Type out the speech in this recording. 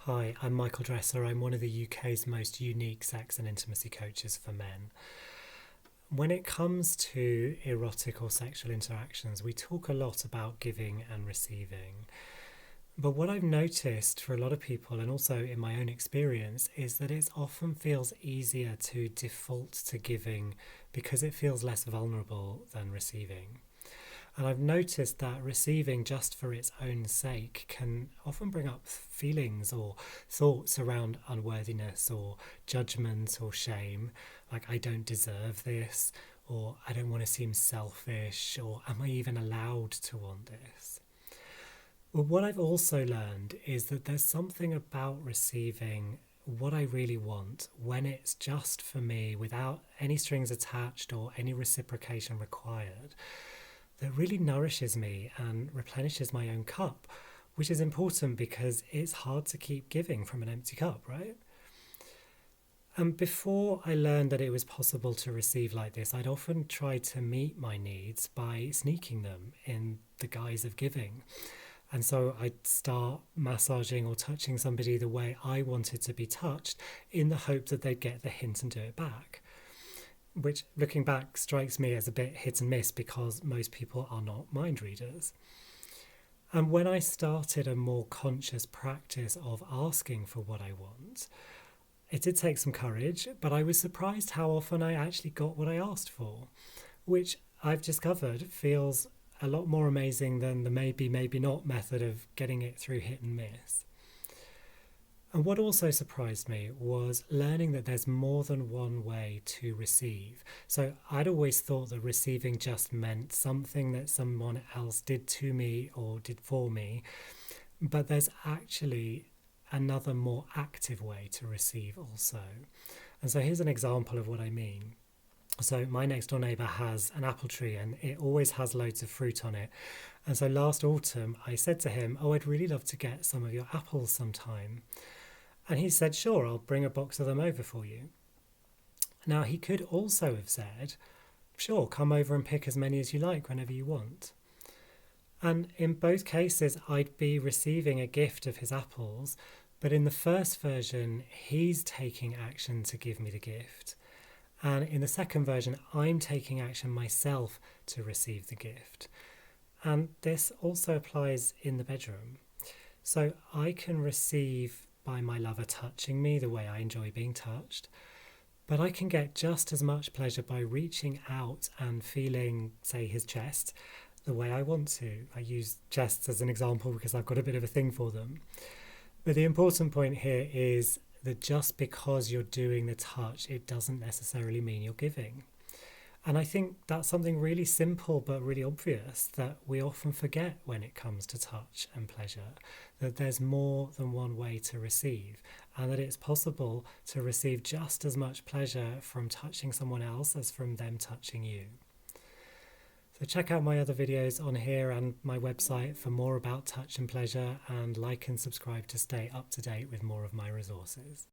Hi, I'm Michael Dresser. I'm one of the UK's most unique sex and intimacy coaches for men. When it comes to erotic or sexual interactions, we talk a lot about giving and receiving. But what I've noticed for a lot of people, and also in my own experience, is that it often feels easier to default to giving because it feels less vulnerable than receiving. And I've noticed that receiving just for its own sake can often bring up feelings or thoughts around unworthiness or judgment or shame, like I don't deserve this, or I don't want to seem selfish, or am I even allowed to want this? Well, what I've also learned is that there's something about receiving what I really want when it's just for me without any strings attached or any reciprocation required that really nourishes me and replenishes my own cup, which is important because it's hard to keep giving from an empty cup, right? And before I learned that it was possible to receive like this, I'd often try to meet my needs by sneaking them in the guise of giving. And so I'd start massaging or touching somebody the way I wanted to be touched in the hope that they'd get the hint and do it back, which looking back strikes me as a bit hit and miss because most people are not mind readers. And when I started a more conscious practice of asking for what I want, it did take some courage, but I was surprised how often I actually got what I asked for, which I've discovered feels a lot more amazing than the maybe, maybe not method of getting it through hit and miss. And what also surprised me was learning that there's more than one way to receive. So I'd always thought that receiving just meant something that someone else did to me or did for me, but there's actually another more active way to receive also. And so here's an example of what I mean. So my next door neighbour has an apple tree and it always has loads of fruit on it. And so last autumn I said to him, "Oh, I'd really love to get some of your apples sometime." And he said, "Sure, I'll bring a box of them over for you." Now, he could also have said, "Sure, come over and pick as many as you like whenever you want." And in both cases, I'd be receiving a gift of his apples, but in the first version, he's taking action to give me the gift. And in the second version, I'm taking action myself to receive the gift. And this also applies in the bedroom. So I can receive by my lover touching me the way I enjoy being touched, but I can get just as much pleasure by reaching out and feeling, say, his chest the way I want to. I use chests as an example because I've got a bit of a thing for them. But the important point here is that just because you're doing the touch, it doesn't necessarily mean you're giving. And I think that's something really simple but really obvious that we often forget when it comes to touch and pleasure, that there's more than one way to receive, and that it's possible to receive just as much pleasure from touching someone else as from them touching you. So check out my other videos on here and my website for more about touch and pleasure, and like and subscribe to stay up to date with more of my resources.